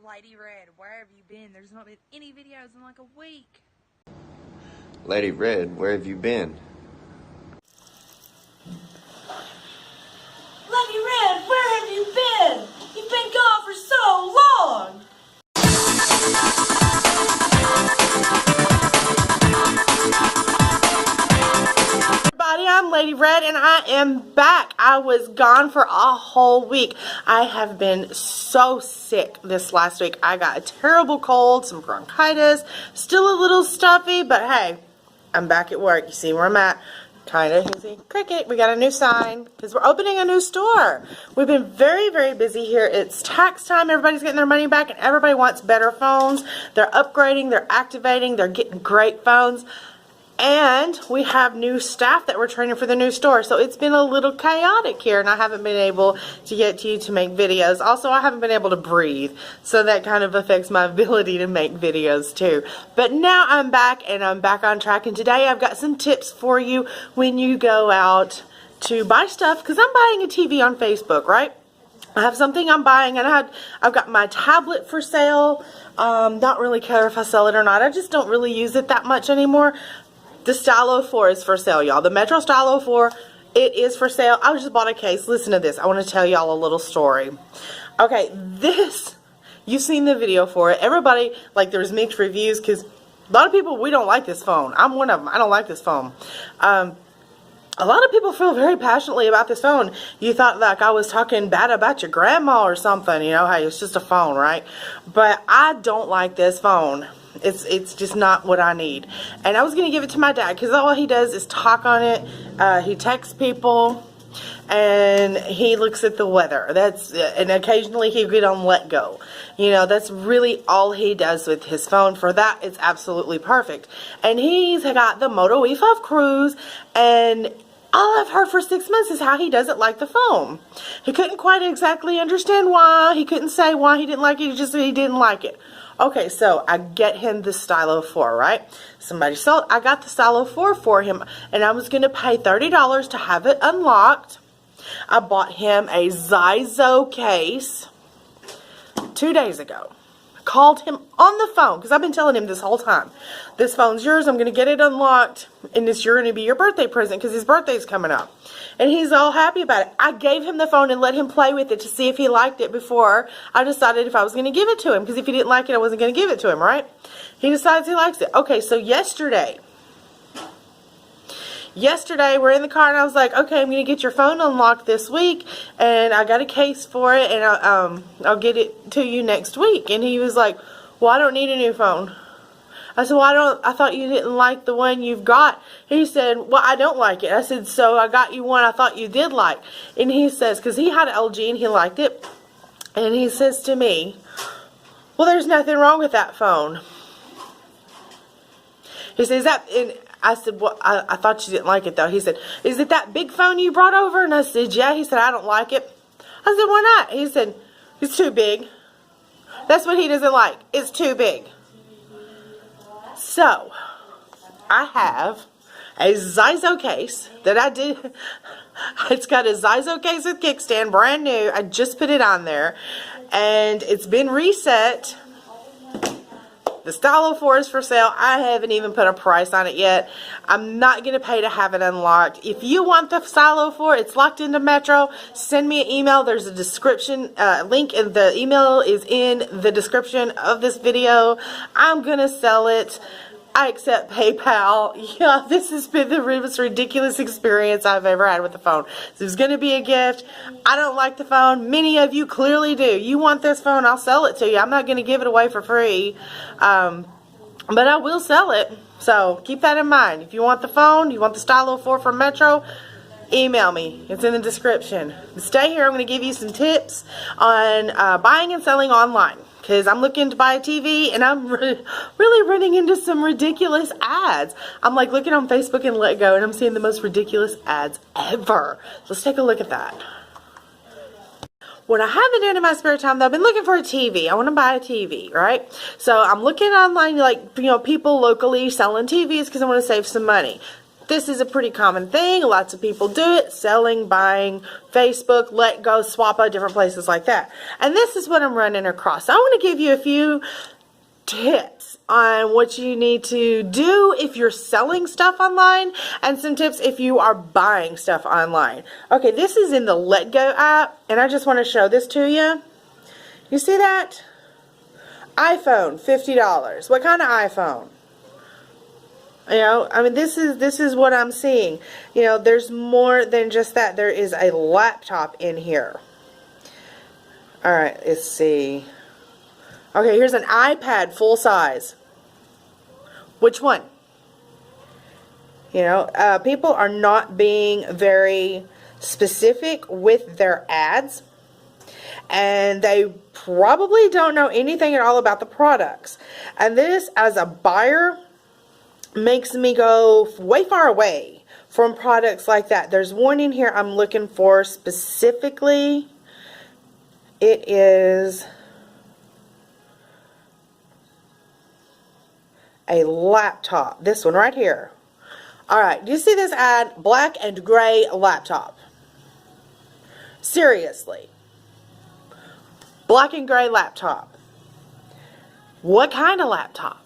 Lady Red, where have you been? There's not been any videos in like a week. Lady Red, where have you been? Lady Red, where have you been? You've been gone for so long! Everybody, I'm Lady Red and I am back. I was gone for a whole week. I have been so sick this last week. I got a terrible cold, some bronchitis, still a little stuffy, but hey, I'm back at work. You see where I'm at? Kind of. You see, cricket. We got a new sign because we're opening a new store. We've been very, very busy here. It's tax time. Everybody's getting their money back and everybody wants better phones. They're upgrading, they're activating, they're getting great phones. And we have new staff that we're training for the new store. So it's been a little chaotic here and I haven't been able to get to you to make videos. Also, I haven't been able to breathe. So that kind of affects my ability to make videos too. But now I'm back and I'm back on track. And today I've got some tips for you when you go out to buy stuff. Because I'm buying a TV on Facebook, right? I have something I'm buying and I've got my tablet for sale. Not really care if I sell it or not. I just don't really use it that much anymore. The Stylo 4 is for sale, y'all. The Metro Stylo 4, it is for sale. I just bought a case. Listen to this. I want to tell y'all a little story. Okay, this, you've seen the video for it. Everybody, like, there's mixed reviews because a lot of people, we don't like this phone. I'm one of them. I don't like this phone. A lot of people feel very passionately about this phone. You thought like I was talking bad about your grandma or something. You know, hey, it's just a phone, right? But I don't like this phone. It's just not what I need. And I was going to give it to my dad because all he does is talk on it. He texts people and he looks at the weather. And occasionally he'll get on Let Go. You know, that's really all he does with his phone. For that, it's absolutely perfect. And he's got the Moto E5 Cruise, and all I've heard for 6 months is how he doesn't like the phone. He couldn't quite exactly understand why. He couldn't say why he didn't like it. He just said he didn't like it. Okay, so I get him the Stylo 4, right? I got the Stylo 4 for him, and I was going to pay $30 to have it unlocked. I bought him a Zyzo case 2 days ago. Called him on the phone because I've been telling him this whole time, this phone's yours, I'm going to get it unlocked, and it's going to be your birthday present because his birthday's coming up. And he's all happy about it. I gave him the phone and let him play with it to see if he liked it before I decided if I was going to give it to him, because if he didn't like it, I wasn't going to give it to him, right? He decides he likes it. Okay, so yesterday we're in the car and I was like, okay, I'm going to get your phone unlocked this week and I got a case for it and I'll get it to you next week. And he was like, well, I don't need a new phone. I said, well, I thought you didn't like the one you've got. He said, well, I don't like it. I said, so I got you one I thought you did like. And he says, because he had an LG and he liked it. And he says to me, well, there's nothing wrong with that phone. He says, I said, well, I thought you didn't like it, though. He said, is it that big phone you brought over? And I said, yeah. He said, I don't like it. I said, why not? He said, it's too big. That's what he doesn't like. It's too big. So, I have a Zyzo case that I did. It's got a Zyzo case with kickstand, brand new. I just put it on there. And it's been reset. The Stylo 4 is for sale. I haven't even put a price on it yet. I'm not going to pay to have it unlocked. If you want the Stylo 4, it's locked into Metro. Send me an email. There's a description link, and the email is in the description of this video. I'm going to sell it. I accept PayPal. Yeah, this has been the most ridiculous experience I've ever had with the phone. This is going to be a gift. I don't like the phone. Many of you clearly do. You want this phone, I'll sell it to you. I'm not going to give it away for free. But I will sell it. So keep that in mind. If you want the phone, you want the Stylo 4 from Metro, email me. It's in the description. Stay here. I'm going to give you some tips on buying and selling online. Because I'm looking to buy a TV and I'm really running into some ridiculous ads. I'm like looking on Facebook and Let Go and I'm seeing the most ridiculous ads ever. Let's take a look at that. What I have been doing in my spare time, though, I've been looking for a TV. I want to buy a TV, right? So I'm looking online, like, you know, people locally selling TVs because I want to save some money. This is a pretty common thing. Lots of people do it. Selling, buying, Facebook, Letgo, Swappa, different places like that. And this is what I'm running across. I want to give you a few tips on what you need to do if you're selling stuff online, and some tips if you are buying stuff online. Okay, this is in the Letgo app, and I just want to show this to you. You see that? iPhone, $50. What kind of iPhone? You know, I mean, this is what I'm seeing. You know, there's more than just that. There is a laptop in here. All right, let's see. Okay, here's an iPad full size. Which one? You know, people are not being very specific with their ads. And they probably don't know anything at all about the products. And this, as a buyer, makes me go way far away from products like that. There's one in here I'm looking for specifically. It is a laptop. This one right here. Alright, do you see this ad? Black and gray laptop. Seriously. Black and gray laptop. What kind of laptop?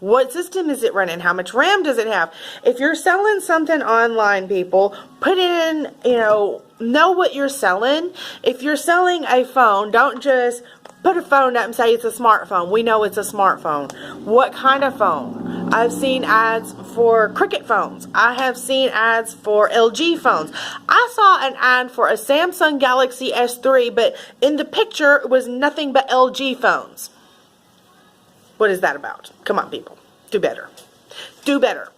What system is it running? How much RAM does it have? If you're selling something online, people, put in, know what you're selling. If you're selling a phone, don't just put a phone up and say it's a smartphone. We know it's a smartphone. What kind of phone? I've seen ads for Cricket phones. I have seen ads for LG phones. I saw an ad for a Samsung Galaxy S3, but in the picture it was nothing but LG phones. What is that about? Come on, people. Do better. Do better.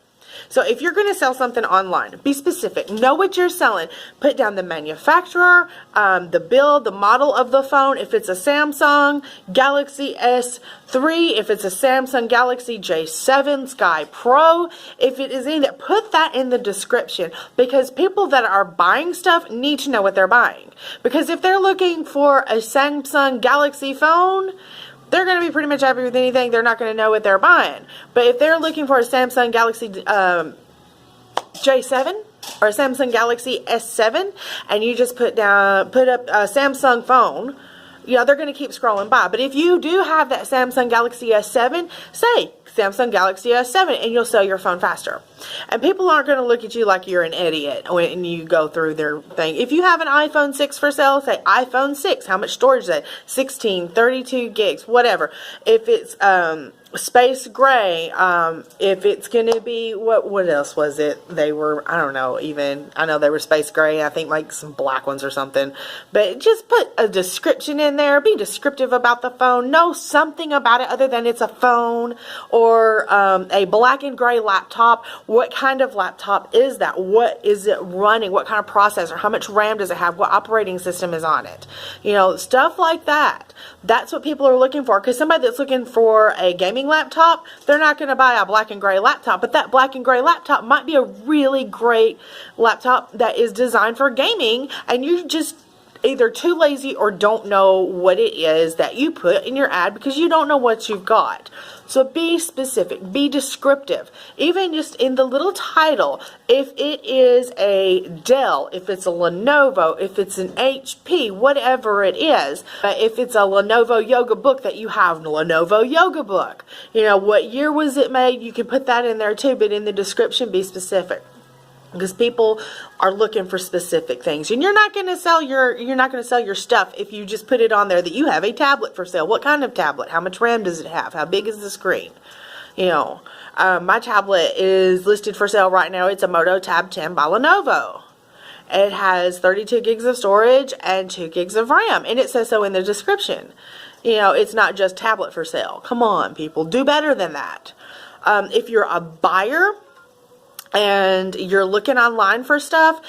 So if you're going to sell something online, be specific. Know what you're selling. Put down the manufacturer, the build, the model of the phone. If it's a Samsung Galaxy S3, if it's a Samsung Galaxy J7 Sky Pro, if it is any that, put that in the description, because people that are buying stuff need to know what they're buying. Because if they're looking for a Samsung Galaxy phone, they're going to be pretty much happy with anything. They're not going to know what they're buying. But if they're looking for a Samsung Galaxy J7 or a Samsung Galaxy S7, and you just put up a Samsung phone, they're going to keep scrolling by. But if you do have that Samsung Galaxy S7, say Samsung Galaxy S7, and you'll sell your phone faster. And people aren't going to look at you like you're an idiot when you go through their thing. If you have an iPhone 6 for sale, say iPhone 6. How much storage is that? 16, 32 gigs, whatever. If it's space gray, if it's going to be, what else was it? They were, I don't know, I know they were space gray. I think like some black ones or something. But just put a description in there. Be descriptive about the phone. Know something about it other than it's a phone or a black and gray laptop. What kind of laptop is that? What is it running? What kind of processor? How much RAM does it have? What operating system is on it? Stuff like that. That's what people are looking for. Because somebody that's looking for a gaming laptop, they're not going to buy a black and gray laptop. But that black and gray laptop might be a really great laptop that is designed for gaming, and you just either too lazy or don't know what it is that you put in your ad because you don't know what you've got. So be specific, be descriptive. Even just in the little title, if it is a Dell, if it's a Lenovo, if it's an HP, whatever it is, if it's a Lenovo Yoga book that you have, Lenovo Yoga book, what year was it made? You can put that in there too, but in the description, be specific. Because people are looking for specific things, and you're not going to sell your stuff if you just put it on there that you have a tablet for sale. What kind of tablet? How much RAM does it have? How big is the screen? My tablet is listed for sale right now. It's a Moto Tab 10 by Lenovo. It has 32 gigs of storage and 2 gigs of RAM, and it says so in the description. It's not just tablet for sale. Come on, people, do better than that. If you're a buyer and you're looking online for stuff,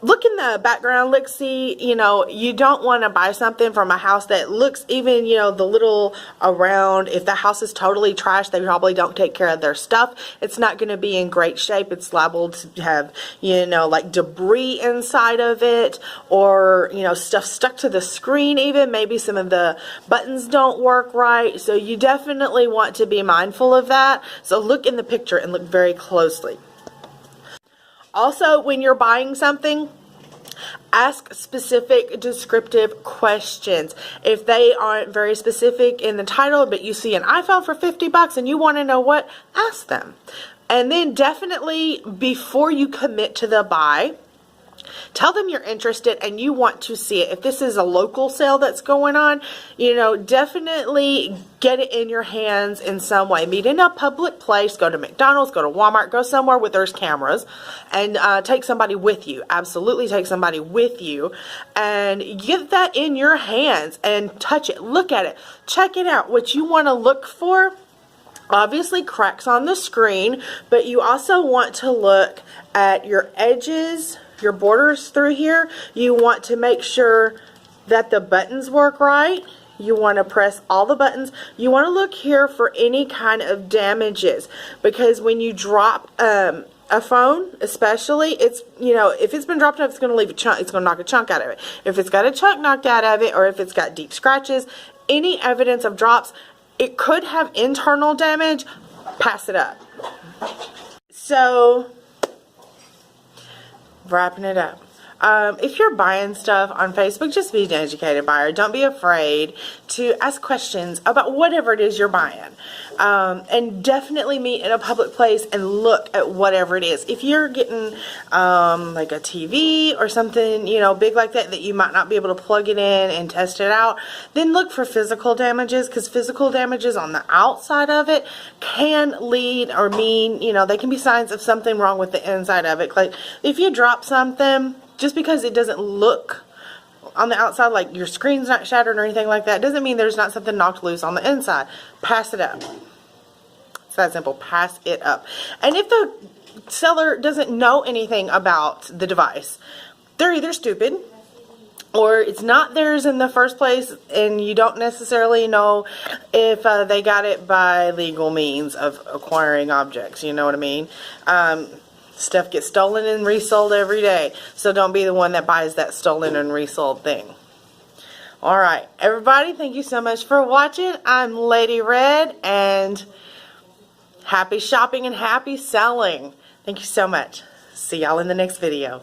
look in the background, see, you don't want to buy something from a house that looks even, the little around, if the house is totally trash, they probably don't take care of their stuff. It's not going to be in great shape. It's liable to have, like debris inside of it, or, stuff stuck to the screen even. Maybe some of the buttons don't work right. So you definitely want to be mindful of that. So look in the picture and look very closely. Also, when you're buying something, ask specific descriptive questions. If they aren't very specific in the title, but you see an iPhone for 50 bucks and you want to know what, ask them. And then definitely, before you commit to the buy, tell them you're interested and you want to see it. If this is a local sale that's going on, you know, definitely get it in your hands in some way. Meet in a public place, go to McDonald's, go to Walmart, go somewhere where there's cameras, and take somebody with you. Absolutely take somebody with you and get that in your hands and touch it, look at it, check it out. What you want to look for, obviously cracks on the screen, but you also want to look at your edges, your borders through here. You want to make sure that the buttons work right. You want to press all the buttons. You want to look here for any kind of damages, because when you drop a phone, especially, it's, you know, if it's been dropped up, it's going to leave a chunk, it's going to knock a chunk out of it. If it's got a chunk knocked out of it, or if it's got deep scratches, any evidence of drops, it could have internal damage, pass it up. So, wrapping it up. If you're buying stuff on Facebook, just be an educated buyer. Don't be afraid to ask questions about whatever it is you're buying. And definitely meet in a public place and look at whatever it is. If you're getting like a TV or something, you know, big like that you might not be able to plug it in and test it out, then look for physical damages, because physical damages on the outside of it can lead or mean, you know, they can be signs of something wrong with the inside of it. Like if you drop something, just because it doesn't look on the outside like your screen's not shattered or anything like that, doesn't mean there's not something knocked loose on the inside. Pass it up. It's that simple. Pass it up. And if the seller doesn't know anything about the device, they're either stupid or it's not theirs in the first place, and you don't necessarily know if they got it by legal means of acquiring objects. You know what I mean? Stuff gets stolen and resold every day. So don't be the one that buys that stolen and resold thing. Alright, everybody, thank you so much for watching. I'm Lady Red, and happy shopping and happy selling. Thank you so much. See y'all in the next video.